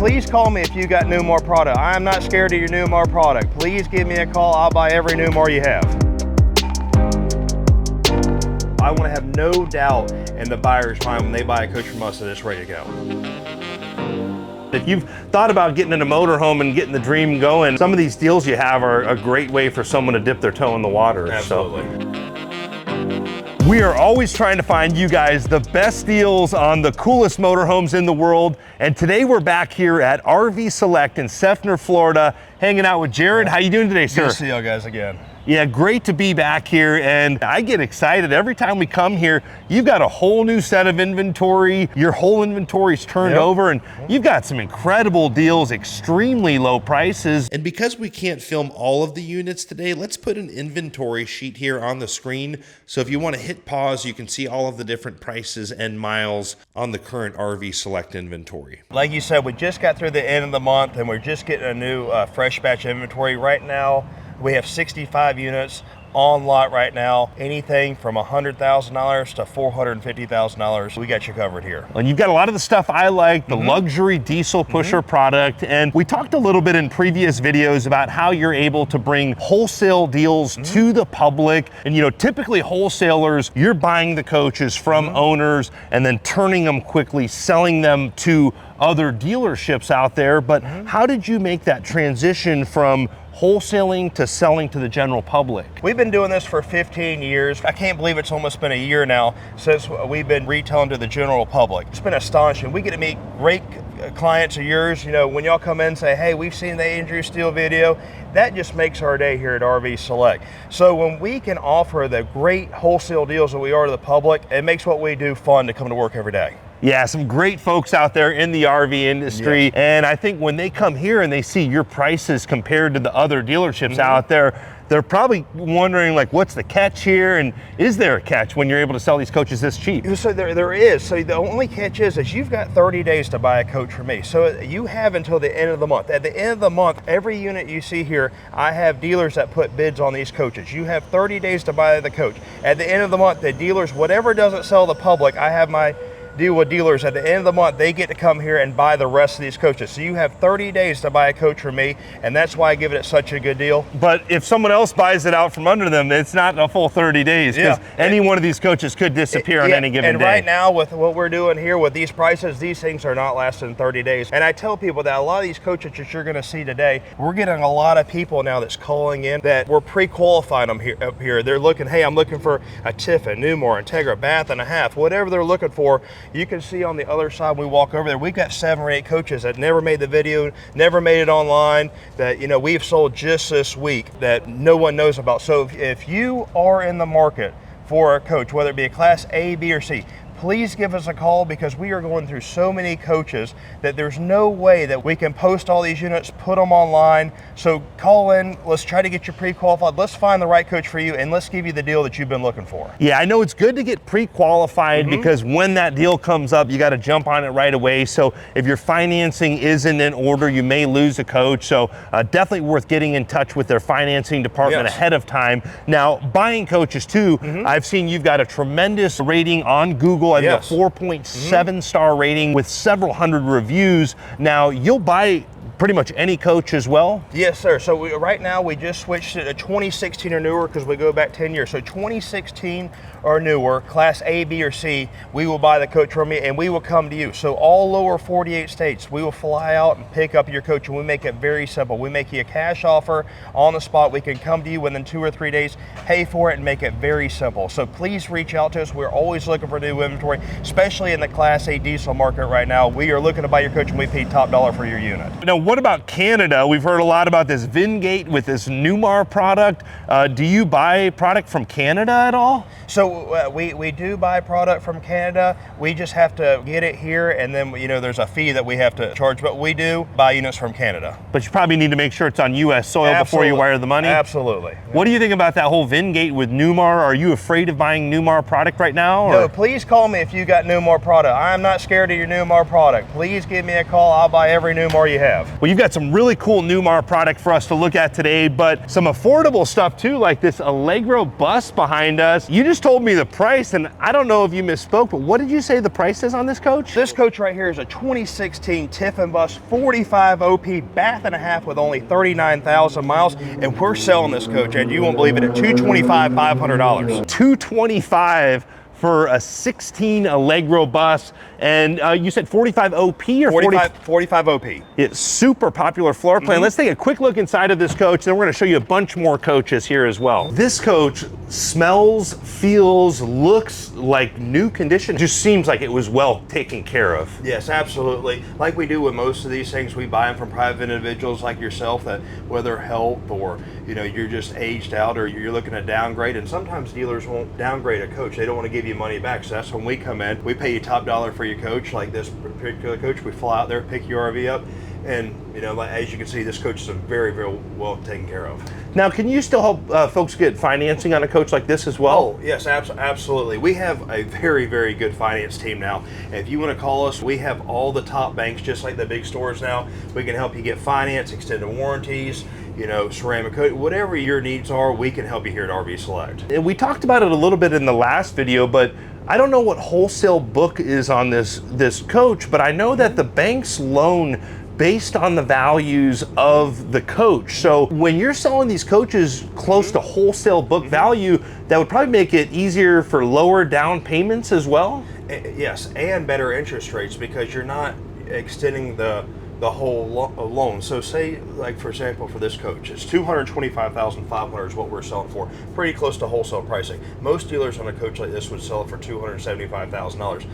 please call me if you got Newmar product. I am not scared of your Newmar product. Please give me a call. I'll buy every Newmar you have. I want to have no doubt in the buyer's mind when they buy a coach from us that it's ready to go. If you've thought about getting in a motorhome and getting the dream going, some of these deals you have are a great way for someone to dip their toe in the water. Absolutely. We are always trying to find you guys the best deals on the coolest motorhomes in the world. And today we're back here at RV Select in Seffner, Florida, hanging out with Jared. How you doing today, sir? Good to see y'all guys again. Yeah, great to be back here, and I get excited every time we come here. You've got a whole new set of inventory. Your whole inventory's turned over, and you've got some incredible deals, extremely low prices. And because we can't film all of the units today, let's put an inventory sheet here on the screen. So if you want to hit pause, you can see all of the different prices and miles on the current RV Select inventory. Like you said, we just got through the end of the month, and we're just getting a new fresh batch of inventory right now. We have 65 units on lot right now, anything from $100,000 to $450,000. We got you covered here. And you've got a lot of the stuff I like, the luxury diesel pusher product. And we talked a little bit in previous videos about how you're able to bring wholesale deals to the public. And you know, typically wholesalers, you're buying the coaches from owners and then turning them quickly, selling them to other dealerships out there. But how did you make that transition from wholesaling to selling to the general public? We've been doing this for 15 years. I can't believe it's almost been a year now since we've been retailing to the general public. It's been astonishing. We get to meet great clients of yours. You know, when y'all come in and say, hey, we've seen the Andrew Steele video, that just makes our day here at RV Select. So when we can offer the great wholesale deals that we are to the public, it makes what we do fun to come to work every day. Yeah, some great folks out there in the RV industry. Yes. And I think when they come here and they see your prices compared to the other dealerships out there, they're probably wondering, like, what's the catch here? And is there a catch when you're able to sell these coaches this cheap? So there is. So the only catch is you've got 30 days to buy a coach from me. So you have until the end of the month. At the end of the month, every unit you see here, I have dealers that put bids on these coaches. You have 30 days to buy the coach. At the end of the month, the dealers, whatever doesn't sell the public, I have my deal with dealers. At the end of the month, they get to come here and buy the rest of these coaches. So you have 30 days to buy a coach from me, and that's why I give it such a good deal. But if someone else buys it out from under them, it's not a full 30 days, because any one of these coaches could disappear on any given day. And right now, with what we're doing here with these prices, these things are not lasting 30 days. And I tell people that a lot of these coaches that you're gonna see today, we're getting a lot of people now that's calling in that we're pre-qualifying them here up here. They're looking, hey, I'm looking for a Tiffin, Newmar, Entegra, bath and a half, whatever they're looking for. You can see on the other side when we walk over there, we've got 7 or 8 coaches that never made the video, never made it online, that, you know, we've sold just this week that no one knows about. So if you are in the market for a coach, whether it be a class A, B, or C, please give us a call, because we are going through so many coaches that there's no way that we can post all these units, put them online. So call in, let's try to get you pre-qualified, let's find the right coach for you, and let's give you the deal that you've been looking for. Yeah, I know it's good to get pre-qualified because when that deal comes up, you got to jump on it right away. So if your financing isn't in order, you may lose a coach. So definitely worth getting in touch with their financing department ahead of time. Now, buying coaches too, I've seen you've got a tremendous rating on Google. I think a 4.7 star rating with several hundred reviews. Now, you'll buy pretty much any coach as well? Yes, sir. So right now we just switched it to 2016 or newer, because we go back 10 years. So 2016 or newer, class A, B, or C, we will buy the coach from you and we will come to you. So all lower 48 states, we will fly out and pick up your coach, and we make it very simple. We make you a cash offer on the spot. We can come to you within 2 or 3 days, pay for it, and make it very simple. So please reach out to us. We're always looking for new inventory, especially in the class A diesel market right now. We are looking to buy your coach, and we pay top dollar for your unit. Now, what about Canada? We've heard a lot about this Vingate with this Newmar product. Do you buy product from Canada at all? So we do buy product from Canada. We just have to get it here, and then, you know, there's a fee that we have to charge, but we do buy units from Canada. But you probably need to make sure it's on U.S. soil before you wire the money? Absolutely. What do you think about that whole Vingate with Newmar? Are you afraid of buying Newmar product right now? Or? No, please call me if you got Newmar product. I am not scared of your Newmar product. Please give me a call. I'll buy every Newmar you have. Well, you've got some really cool Newmar product for us to look at today, but some affordable stuff too, like this Allegro bus behind us. You just told me the price, and I don't know if you misspoke, but what did you say the price is on this coach? This coach right here is a 2016 Tiffin bus, 45 OP, bath and a half with only 39,000 miles, and we're selling this coach, and you won't believe it, at $225,500. $225 for a 16 Allegro bus, and you said 45 OP or 45 OP. It's super popular floor plan. Let's take a quick look inside of this coach, then we're going to show you a bunch more coaches here as well. This coach smells, feels, looks like new condition. Just seems like it was well taken care of. Yes, absolutely. Like we do with most of these things, we buy them from private individuals like yourself that whether health or you're just aged out or you're looking to downgrade, and sometimes dealers won't downgrade a coach. They don't want to give you money back, so that's when we come in. We pay you top dollar for your coach, like this particular coach. We fly out there, pick your RV up, and as you can see, this coach is very, very well taken care of. Now, can you still help folks get financing on a coach like this as well? Oh, yes, absolutely. We have a very, very good finance team now. If you want to call us, we have all the top banks, just like the big stores now. We can help you get finance, extended warranties, ceramic coat, whatever your needs are, we can help you here at RV Select. And we talked about it a little bit in the last video, but I don't know what wholesale book is on this coach, but I know that the banks loan based on the values of the coach. So when you're selling these coaches close to wholesale book value, that would probably make it easier for lower down payments as well? Yes, and better interest rates, because you're not extending the whole loan. So say, like for example, for this coach, it's $225,500 is what we're selling for, pretty close to wholesale pricing. Most dealers on a coach like this would sell it for $275,000.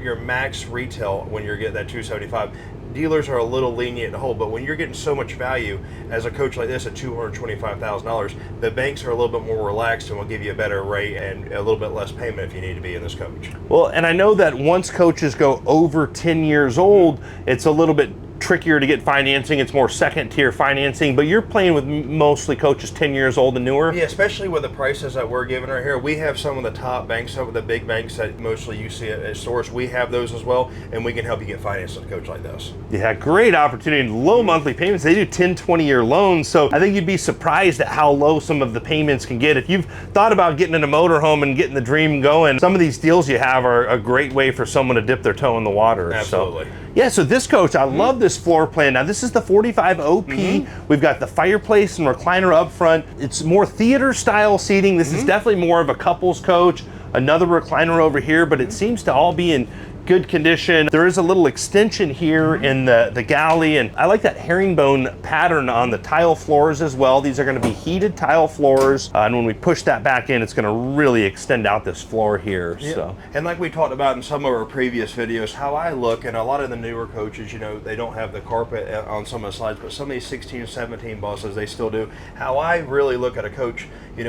Your max retail when you're getting that $275,000. Dealers are a little lenient to hold, but when you're getting so much value as a coach like this at $225,000, the banks are a little bit more relaxed and will give you a better rate and a little bit less payment if you need to be in this coach. Well, and I know that once coaches go over 10 years old, it's a little bit trickier to get financing. It's more second tier financing, but you're playing with mostly coaches 10 years old and newer. Yeah, especially with the prices that we're giving right here. We have some of the top banks, some of the big banks that mostly you see at stores. We have those as well, and we can help you get financed with a coach like this. Yeah, great opportunity. Low monthly payments. They do 10, 20-year loans, so I think you'd be surprised at how low some of the payments can get. If you've thought about getting in a motorhome and getting the dream going, some of these deals you have are a great way for someone to dip their toe in the water. Absolutely. So this coach, I love this floor plan. Now this is the 45 OP. We've got the fireplace and recliner up front. It's more theater style seating. This is definitely more of a couples coach. Another recliner over here, but it seems to all be in good condition. There is a little extension here in the galley, and I like that herringbone pattern on the tile floors as well. These are going to be heated tile floors, and when we push that back in, it's going to really extend out this floor here. Yeah. So, and like we talked about in some of our previous videos, how I look, and a lot of the newer coaches, they don't have the carpet on some of the slides, but some of these 16 and 17 buses, they still do. How I really look at a coach,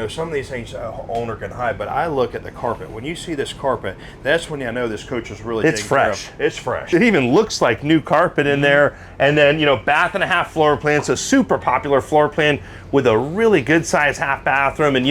some of these things owner can hide, but I look at the carpet. When you see this carpet, that's when I know this coach is really it's fresh. It's fresh. It even looks like new carpet in there. And then, bath and a half floor plan. It's a super popular floor plan with a really good size half bathroom. And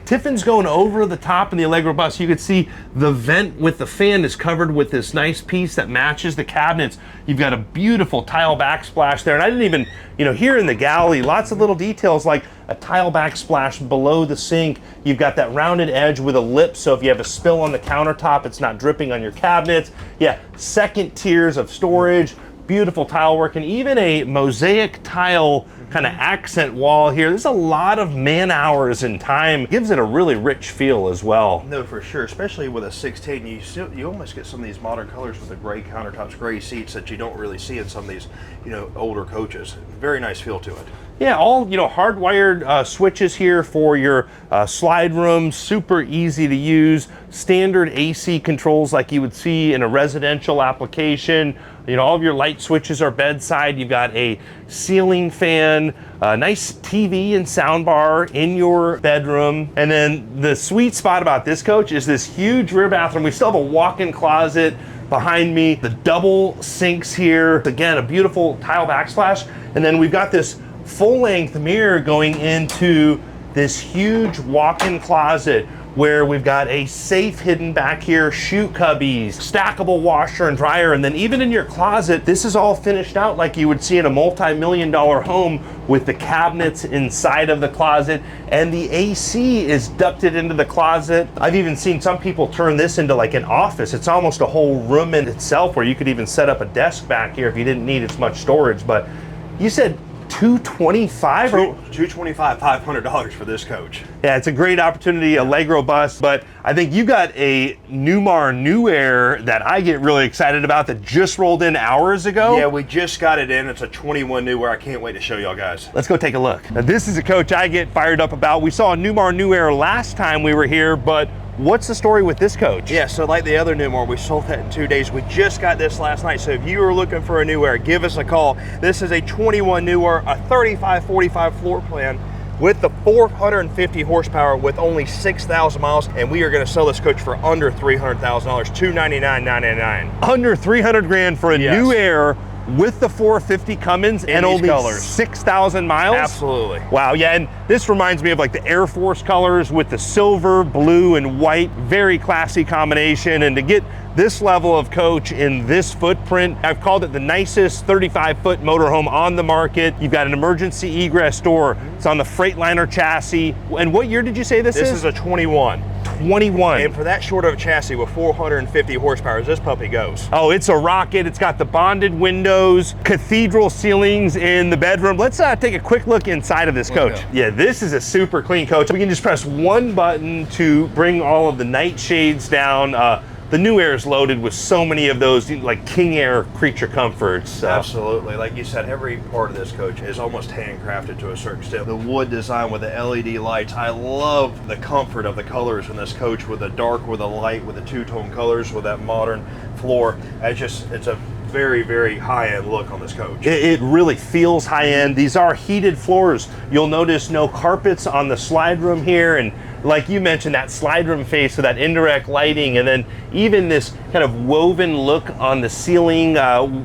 Tiffin's going over the top in the Allegro bus. You could see the vent with the fan is covered with this nice piece that matches the cabinets. You've got a beautiful tile backsplash there. And I didn't even, here in the galley, lots of little details like a tile backsplash below the sink. You've got that rounded edge with a lip, so if you have a spill on the countertop, it's not dripping on your cabinets. Yeah, second tiers of storage, beautiful tile work, and even a mosaic tile kind of accent wall here. There's a lot of man hours and time. Gives it a really rich feel as well. No, for sure, especially with a 16, you almost get some of these modern colors with the gray countertops, gray seats that you don't really see in some of these, older coaches. Very nice feel to it. Yeah, all hardwired switches here for your slide room. Super easy to use. Standard AC controls like you would see in a residential application. All of your light switches are bedside. You've got a ceiling fan, a nice TV and sound bar in your bedroom. And then the sweet spot about this coach is this huge rear bathroom. We still have a walk-in closet behind me. The double sinks here. Again, a beautiful tile backsplash. And then we've got this full-length mirror going into this huge walk-in closet where we've got a safe hidden back here, shoe cubbies, stackable washer and dryer, and then even in your closet, this is all finished out like you would see in a multi-million-dollar home with the cabinets inside of the closet, and the AC is ducted into the closet. I've even seen some people turn this into like an office. It's almost a whole room in itself where you could even set up a desk back here if you didn't need as much storage. But you said $225 or $225, $500 for this coach. yeah, it's a great opportunity, Allegro Bus, but I think you got a Newmar New Aire that I get really excited about that just rolled in hours ago. Yeah, we just got it in. It's a 21 New Aire. I can't wait to show y'all guys. Let's go take a look. Now, this is a coach I get fired up about. We saw a Newmar New Aire last time we were here, but what's the story with this coach? Yeah, so like the other Newmar, we sold that in 2 days. We just got this last night. So if you are looking for a New Aire, give us a call. This is a 21 New Aire, a 3545 floor plan with the 450 horsepower with only 6,000 miles, and we are going to sell this coach for under $300,000, $299,999. Under 300 grand for a New Aire with the 450 Cummins and only colors. 6,000 miles? Absolutely. Wow, yeah, and this reminds me of like the Air Force colors with the silver, blue, and white. Very classy combination, and to get this level of coach in this footprint, I've called it the nicest 35-foot motorhome on the market. You've got an emergency egress door. It's on the Freightliner chassis. And what year did you say this is? This is a 21. 21. And for that short of a chassis with 450 horsepower, this puppy goes. Oh, it's a rocket. It's got the bonded windows, cathedral ceilings in the bedroom. Let's take a quick look inside of this coach. Yeah, this is a super clean coach. We can just press one button to bring all of the night shades down. The New Aire is loaded with so many of those like King Air creature comforts. Absolutely. Like you said, every part of this coach is almost handcrafted to a certain extent. The wood design with the LED lights. I love the comfort of the colors in this coach with the dark, with the light, with the two-tone colors, with that modern floor. It's a very, very high-end look on this coach. It really feels high-end. These are heated floors. You'll notice no carpets on the slide room here, and like you mentioned, that slide room face with that indirect lighting, and then even this kind of woven look on the ceiling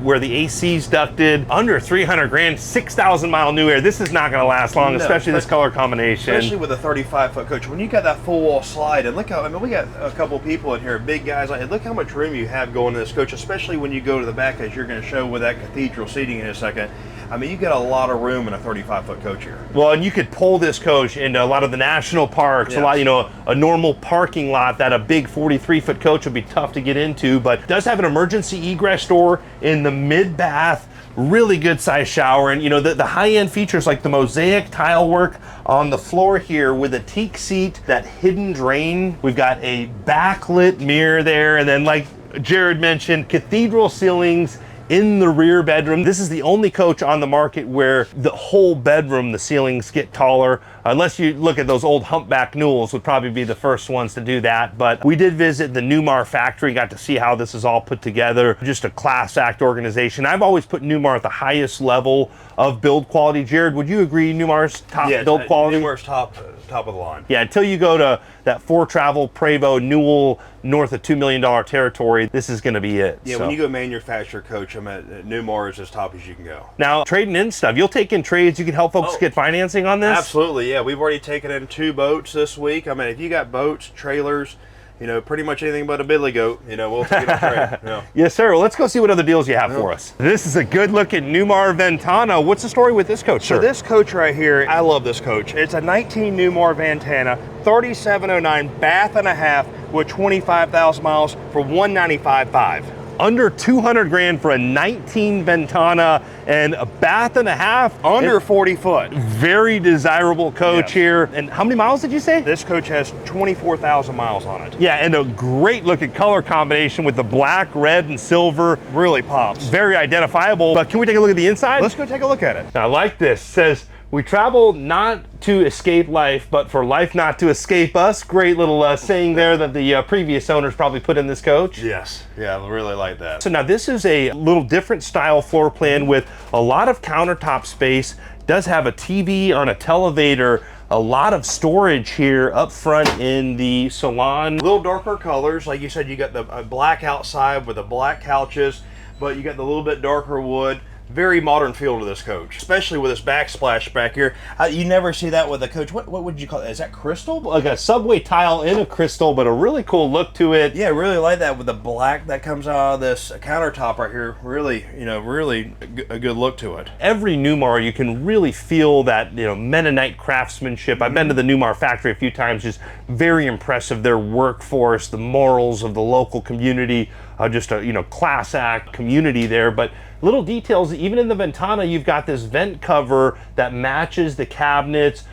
where the AC's ducted. Under 300 grand, 6,000 mile New Aire. This is not going to last long, especially this color combination. Especially with a 35-foot coach. When you got that full wall slide, and look how, I mean, we got a couple people in here, big guys, like, look how much room you have going in this coach, especially when you go to the back, as you're going to show with that cathedral seating in a second. I mean, you got a lot of room in a 35-foot coach here. Well, and you could pull this coach into a lot of the national parks, a lot, you know, a normal parking lot that a big 43-foot coach would be tough to get into, but it does have an emergency egress door in the mid-bath, really good size shower, and you know, the high-end features like the mosaic tile work on the floor here with a teak seat, that hidden drain. We've got a backlit mirror there, and then like Jared mentioned, cathedral ceilings in the rear bedroom. This is the only coach on the market where the whole bedroom, the ceilings get taller. Unless you look at those old humpback Newells, would probably be the first ones to do that. But we did visit the Newmar factory, got to see how this is all put together. Just a class act organization. I've always put Newmar at the highest level of build quality. Jared, would you agree Newmar's top build quality? Newmar's top of the line. Yeah, until you go to that For Travel, Prevost, Newell, north of $2 million territory, this is going to be it. Yeah, when you go manufacturer coach, I'm at Newmar is as top as you can go. Now, trading in stuff, you'll take in trades, you can help folks get financing on this? Absolutely, yeah. We've already taken in 2 boats this week. I mean, if you got boats, trailers, you know, pretty much anything but a billy goat, you know, we'll take it on trade. Yeah. Yes, sir. Well, let's go see what other deals you have for us. This is a good looking Newmar Ventana. What's the story with this coach, sir? So this coach right here, I love this coach. It's a 19 Newmar Ventana, 3709 bath and a half with 25,000 miles for $195,500. Under 200 grand for a 19 Ventana and a bath and a half. Under 40 foot. Very desirable coach here. And how many miles did you say? This coach has 24,000 miles on it. Yeah, and a great looking color combination with the black, red, and silver. Really pops. Very identifiable. But can we take a look at the inside? Let's go take a look at it. I like this. It says, we travel not to escape life, but for life not to escape us. Great little saying there that the previous owners probably put in this coach. Yes, yeah, I really like that. So now this is a little different style floor plan with a lot of countertop space. Does have a TV on a televator. A lot of storage here up front in the salon. A little darker colors. Like you said, you got the black outside with the black couches, but you got the little bit darker wood. very modern feel to this coach, especially with this backsplash back here. You never see that with a coach. What would you call it? Is that crystal? Like a subway tile in a crystal, but a really cool look to it. Yeah, I really like that with the black that comes out of this countertop right here. Really, really a good look to it. Every Newmar, you can really feel that, Mennonite craftsmanship. I've been to the Newmar factory a few times, just very impressive. Their workforce, the morals of the local community, just a, class act community there. But little details, even in the Ventana, you've got this vent cover that matches the cabinets,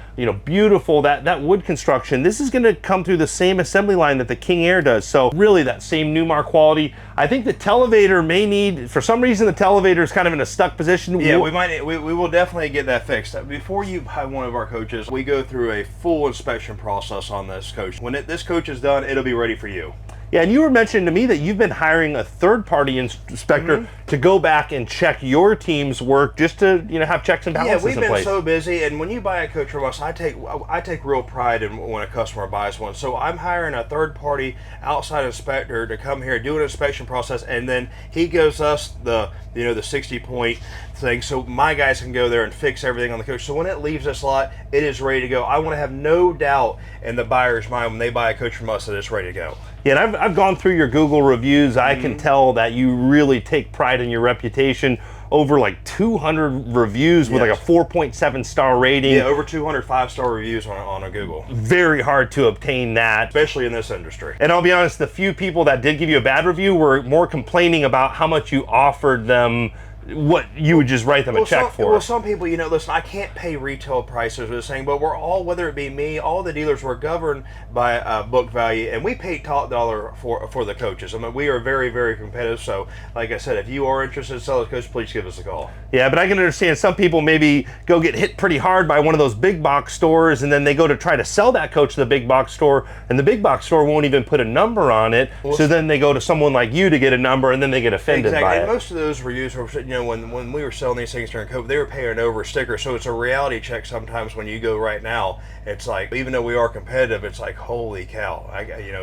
beautiful, that wood construction. This is gonna come through the same assembly line that the King Aire does. So really that same Newmar quality. I think the televator may need, for some reason, the televator is kind of in a stuck position. Yeah, we will definitely get that fixed. Before you buy one of our coaches, we go through a full inspection process on this coach. When this coach is done, it'll be ready for you. Yeah, and you were mentioning to me that you've been hiring a third-party inspector to go back and check your team's work, just to have checks and balances in place. Yeah, we've been so busy, and when you buy a coach from us, I take real pride in when a customer buys one. So I'm hiring a third-party outside inspector to come here, do an inspection process, and then he gives us the 60-point thing, so my guys can go there and fix everything on the coach. So when it leaves this lot, it is ready to go. I want to have no doubt in the buyer's mind when they buy a coach from us that it's ready to go. Yeah, and I've gone through your Google reviews. I can tell that you really take pride in your reputation. Over like 200 reviews with like a 4.7 star rating. Yeah, over 200 5-star reviews on a Google. Very hard to obtain that. Especially in this industry. And I'll be honest, the few people that did give you a bad review were more complaining about how much you offered them what you would just write them a check for. Well, some people, listen, I can't pay retail prices for this thing, but we're all, whether it be me, all the dealers were governed by book value, and we pay top dollar for the coaches. I mean, we are very, very competitive. So, like I said, if you are interested in selling a coach, please give us a call. Yeah, but I can understand some people maybe go get hit pretty hard by one of those big box stores, and then they go to try to sell that coach to the big box store, and the big box store won't even put a number on it. Well, so then they go to someone like you to get a number, and then they get offended by it. And most of those reviews were, when we were selling these things during COVID, they were paying over a sticker. So it's a reality check sometimes when you go right now. It's like, even though we are competitive, it's like, holy cow,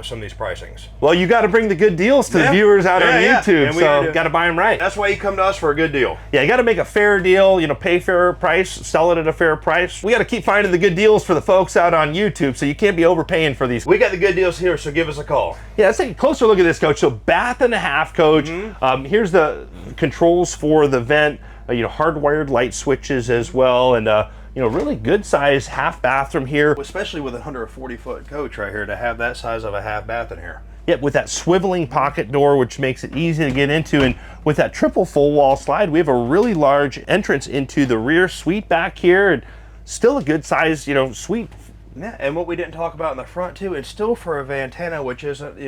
some of these pricings. Well, you got to bring the good deals to the viewers out on YouTube, so got to buy them right. That's why you come to us for a good deal. Yeah, you got to make a fair deal, pay fair price, sell it at a fair price. We got to keep finding the good deals for the folks out on YouTube, so you can't be overpaying for these. We got the good deals here, so give us a call. Yeah, let's take a closer look at this coach. So bath and a half coach. Here's the controls for the vent, hardwired light switches as well, and really good size half bathroom here. Especially with a 140-foot coach right here, to have that size of a half bath in here. Yep, with that swiveling pocket door, which makes it easy to get into, and with that triple full wall slide, we have a really large entrance into the rear suite back here, and still a good size, suite. Yeah, and what we didn't talk about in the front too, and still for a Ventana, which isn't,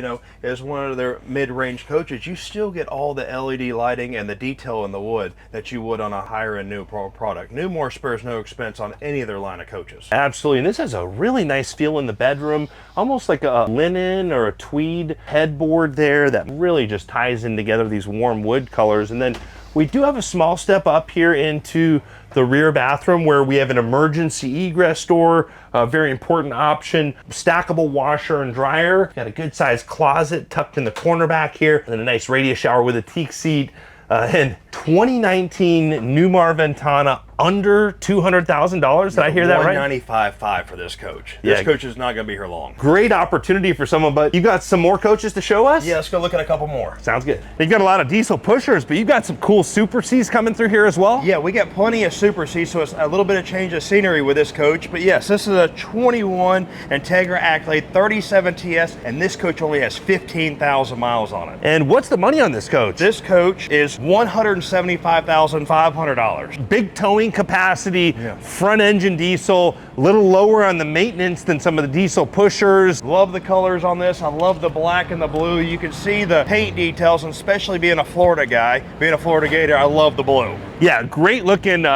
is one of their mid-range coaches, you still get all the LED lighting and the detail in the wood that you would on a higher-end new product. Newmar spares no expense on any of their line of coaches. Absolutely, and this has a really nice feel in the bedroom, almost like a linen or a tweed headboard there that really just ties in together these warm wood colors. And then we do have a small step up here into the rear bathroom where we have an emergency egress door, a very important option, stackable washer and dryer. Got a good sized closet tucked in the corner back here, and a nice radius shower with a teak seat. And 2019 Newmar Ventana under $200,000. Did I hear that right? $195,500 for this coach. This coach is not going to be here long. Great opportunity for someone, but you got some more coaches to show us? Yeah, let's go look at a couple more. Sounds good. You've got a lot of diesel pushers, but you've got some cool Super Cs coming through here as well? Yeah, we got plenty of Super Cs, so it's a little bit of change of scenery with this coach. But yes, this is a 21 Entegra Accolade 37 TS, and this coach only has 15,000 miles on it. And what's the money on this coach? This coach is $175,500. Big towing capacity, front engine diesel, a little lower on the maintenance than some of the diesel pushers. Love the colors on this. I love the black and the blue. You can see the paint details, and especially being a Florida guy, being a Florida Gator, I love the blue. Yeah, great looking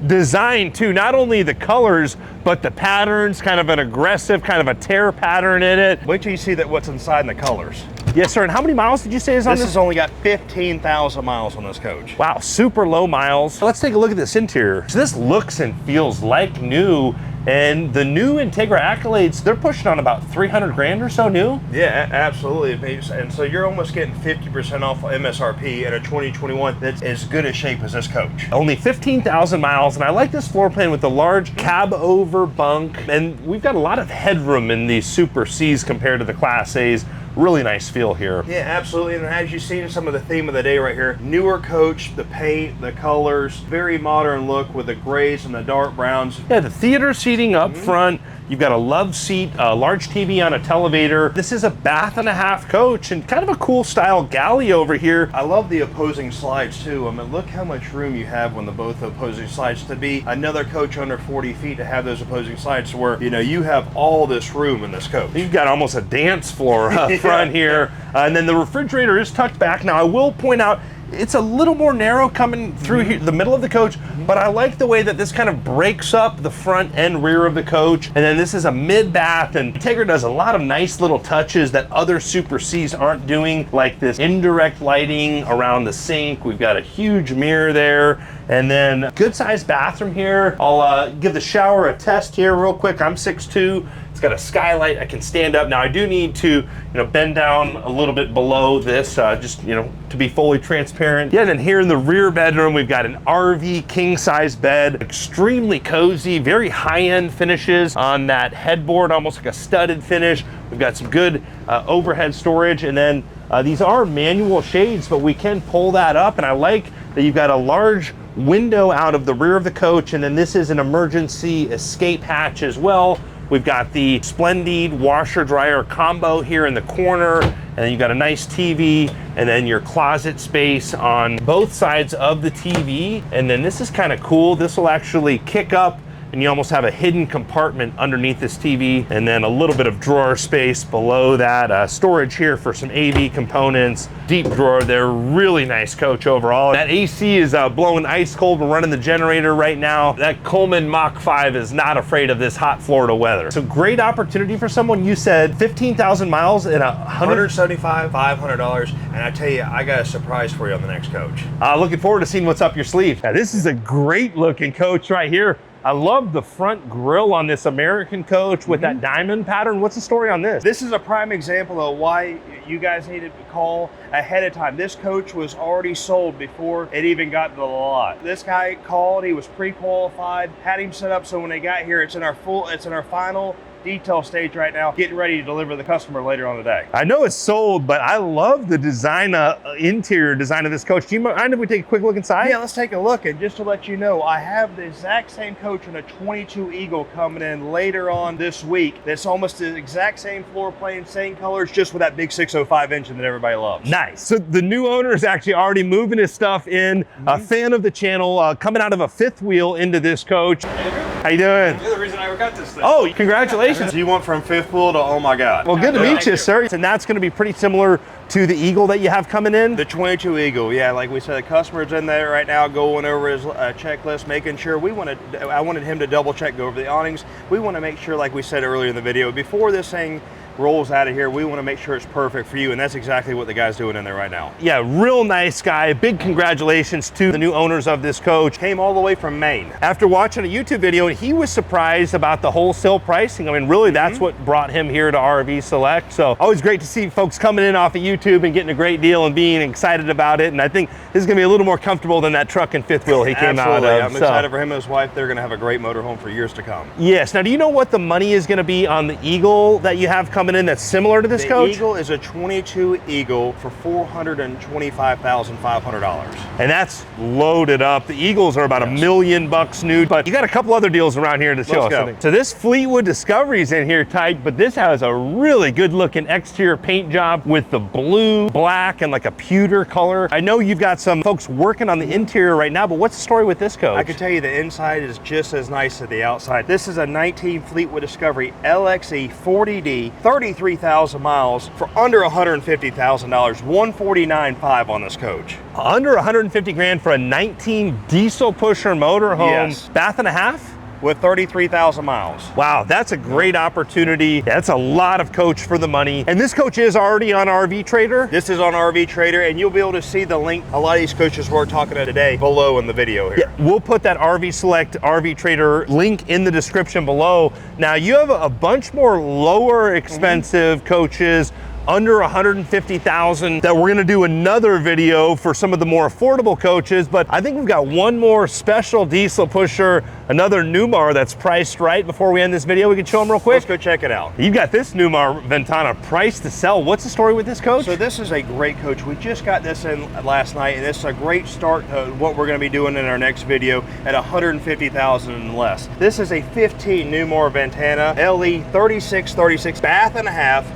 design too. Not only the colors, but the patterns, kind of an aggressive, kind of a tear pattern in it. Wait till you see that what's inside in the colors. Yes, sir. And how many miles did you say is on this? This has only got 15,000 miles on this coach. Wow, super low miles. Let's take a look at this interior. So this looks and feels like new, And the new Entegra Accolades, they're pushing on about 300 grand or so new. Yeah, absolutely. And so you're almost getting 50% off MSRP in a 2021 that's as good a shape as this coach. Only 15,000 miles, and I like this floor plan with the large cab over bunk, and we've got a lot of headroom in these Super Cs compared to the Class A's. Really nice feel here. Yeah, absolutely. And as you've seen some of the theme of the day right here, newer coach, the paint, the colors, very modern look with the grays and the dark browns. Yeah, the theater seating up front. You've got a love seat, a large TV on a televator. This is a bath and a half coach and kind of a cool style galley over here. I love the opposing slides too. I mean, look how much room you have when the both opposing slides. To be another coach under 40 feet to have those opposing slides to where, you know, you have all this room in this coach. You've got almost a dance floor up front here. And then the refrigerator is tucked back. Now I will point out, it's a little more narrow coming through here, the middle of the coach, but I like the way that this kind of breaks up the front and rear of the coach. And then this is a mid-bath, and Entegra does a lot of nice little touches that other Super Cs aren't doing, like this indirect lighting around the sink. We've got a huge mirror there, and then good sized bathroom here. I'll give the shower a test here real quick. I'm 6'2". It's got a skylight. I can stand up. Now I do need to, bend down a little bit below this, just, to be fully transparent. Yeah, and then here in the rear bedroom, we've got an RV king size bed, extremely cozy, very high-end finishes on that headboard, almost like a studded finish. We've got some good overhead storage, and then these are manual shades, but we can pull that up, and I like that you've got a large window out of the rear of the coach, and then this is an emergency escape hatch as well. We've got the Splendid washer dryer combo here in the corner, and then you've got a nice TV, and then your closet space on both sides of the TV. And then this is kind of cool. This will actually kick up, and you almost have a hidden compartment underneath this TV, and then a little bit of drawer space below that. Storage here for some AV components. Deep drawer there. Really nice coach overall. That AC is blowing ice cold. We're running the generator right now. That Coleman Mach 5 is not afraid of this hot Florida weather. So great opportunity for someone. You said 15,000 miles and $175, $500, and I tell you, I got a surprise for you on the next coach. Looking forward to seeing what's up your sleeve. Now, this is a great looking coach right here. I love the front grille on this American coach with that diamond pattern. What's the story on this? This is a prime example of why you guys needed to call ahead of time. This coach was already sold before it even got to the lot. This guy called, he was pre-qualified, had him set up so when they got here, it's in our final detail stage right now, getting ready to deliver the customer later on today. I know it's sold, but I love the design, interior design of this coach. Do you mind if we take a quick look inside? Yeah, let's take a look. And just to let you know, I have the exact same coach in a 22 Eagle coming in later on this week. That's almost the exact same floor plan, same colors, just with that big 605 engine that everybody loves. Nice. So the new owner is actually already moving his stuff in. A fan of the channel, coming out of a fifth wheel into this coach. Andrew? How you doing? You're the reason I ever got this thing. Oh, congratulations. You went from fifth wheel to oh my God. Well, good to meet Thank you, you. sir. And that's going to be pretty similar to the Eagle that you have coming in? The 22 Eagle, yeah, like we said, the customer's in there right now going over his checklist, making sure I wanted him to double check, go over the awnings. We want to make sure, like we said earlier in the video, before this thing rolls out of here, we want to make sure it's perfect for you, and that's exactly what the guy's doing in there right now. Yeah, real nice guy. Big congratulations to the new owners of this coach. Came all the way from Maine. After watching a YouTube video, he was surprised about the wholesale pricing. I mean, really, that's what brought him here to RV Select. So always great to see folks coming in off of YouTube and getting a great deal and being excited about it. And I think this is gonna be a little more comfortable than that truck and fifth wheel he came out of. I'm excited for him and his wife. They're gonna have a great motorhome for years to come. Yes, now do you know what the money is gonna be on the Eagle that you have coming in that's similar to this coach? The Eagle is a 22 Eagle for $425,500. And that's loaded up. The Eagles are about $1 million new, but you got a couple other deals around here to show us. Go. So this Fleetwood Discovery is in here tight, but this has a really good looking exterior paint job with the blue, black, and like a pewter color. I know you've got some folks working on the interior right now, but what's the story with this coach? I can tell you the inside is just as nice as the outside. This is a 19 Fleetwood Discovery LXE 40D, 33,000 miles for under $150,000, $149,500 on this coach. Under 150 grand for a 19 diesel pusher motorhome, Yes. bath and a half? with 33,000 miles. Wow, that's a great opportunity. That's a lot of coach for the money. And this coach is already on RV Trader. This is on RV Trader, and you'll be able to see the link. A lot of these coaches we're talking to today below in the video here. Yeah, we'll put that RV Select RV Trader link in the description below. Now you have a bunch more lower expensive coaches under 150,000 that we're gonna do another video for some of the more affordable coaches, but I think we've got one more special diesel pusher, another Newmar that's priced right. Before we end this video, we can show them real quick. Let's go check it out. You've got this Newmar Ventana priced to sell. What's the story with this coach? So this is a great coach. We just got this in last night, and it's a great start to what we're gonna be doing in our next video at 150,000 and less. This is a 15 Newmar Ventana LE 3636 bath and a half,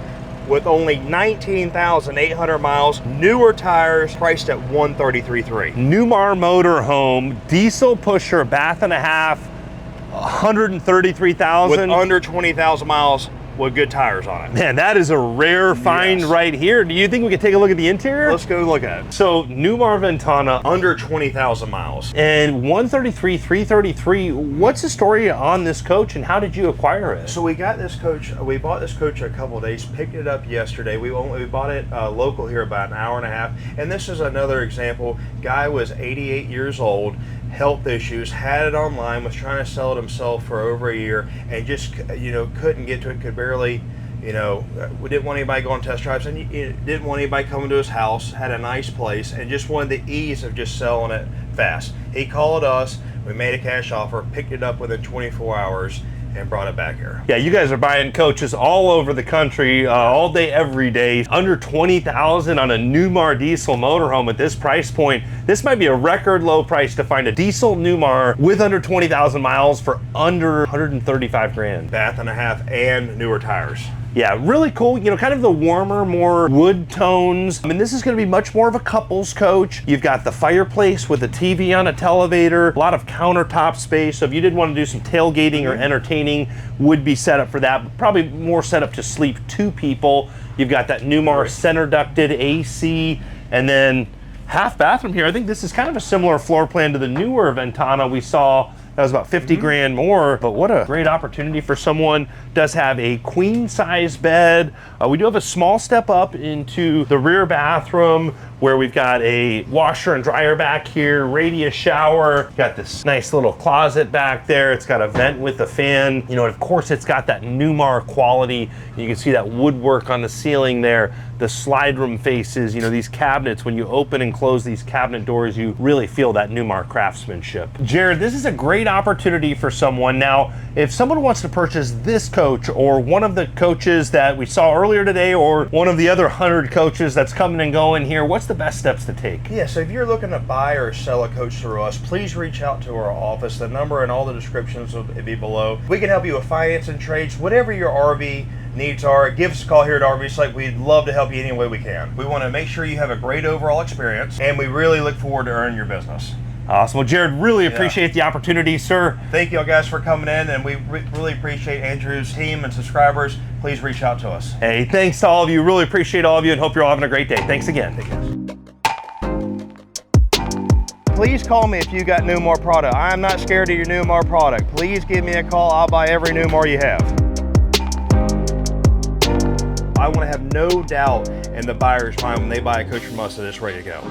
with only 19,800 miles, newer tires, priced at 133.3. Newmar motorhome, diesel pusher, bath and a half, 133,000. With under 20,000 miles with good tires on it. Man, that is a rare find right here. Do you think we could take a look at the interior? Let's go look at it. So Newmar Ventana, Under 20,000 miles. and 133, 333. What's the story on this coach and how did you acquire it? So we got this coach, we bought this coach a couple of days, picked it up yesterday. We bought it local here about an hour and a half. And this is another example. Guy was 88 years old, health issues, had it online, was trying to sell it himself for over a year, and just, you know, couldn't get to it, could barely, you know, we didn't want anybody going test drives, and didn't want anybody coming to his house, had a nice place, and just wanted the ease of just selling it fast. He called us, we made a cash offer, picked it up within 24 hours, and brought it back here. Yeah, you guys are buying coaches all over the country, all day, every day. Under 20,000 on a Newmar diesel motorhome at this price point. This might be a record low price to find a diesel Newmar with under 20,000 miles for under 135 grand. Bath and a half and newer tires. Yeah, really cool. You know, kind of the warmer, more wood tones. I mean, this is going to be much more of a couples coach. You've got the fireplace with a TV on a televator, a lot of countertop space. So if you did want to do some tailgating or entertaining, would be set up for that. But probably more set up to sleep two people. You've got that Newmar center ducted AC, and then half bathroom here. I think this is kind of a similar floor plan to the newer Ventana we saw. That was about 50 grand more, but what a great opportunity for someone. Does have a queen size bed. We do have a small step up into the rear bathroom where we've got a washer and dryer back here, radius shower, got this nice little closet back there. It's got a vent with a fan, you know, and of course it's got that Newmar quality. You can see that woodwork on the ceiling there, the slide room faces, you know, these cabinets, when you open and close these cabinet doors, you really feel that Newmar craftsmanship. Jared, this is a great opportunity for someone. Now, if someone wants to purchase this coach or one of the coaches that we saw earlier today or one of the other 100 coaches that's coming and going here, what's the best steps to take? Yeah, so if you're looking to buy or sell a coach through us, please reach out to our office. The number and all the descriptions will be below. We can help you with finance and trades, whatever your RV needs are. Give us a call here at RV Select. We'd love to help you any way we can. We want to make sure you have a great overall experience, and we really look forward to earning your business. Awesome. Well, Jared, really appreciate the opportunity, sir. Thank you all guys for coming in, and we really appreciate Andrew's team and subscribers. Please reach out to us. Hey, thanks to all of you. Really appreciate all of you and hope you're all having a great day. Thanks again. Please call me if you got Newmar product. I am not scared of your Newmar product. Please give me a call. I'll buy every Newmar you have. I want to have no doubt in the buyer's mind when they buy a coach from us that it's ready to go.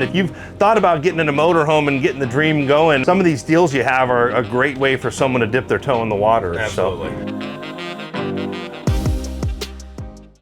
If you've thought about getting in a motorhome and getting the dream going, some of these deals you have are a great way for someone to dip their toe in the water. Absolutely. So.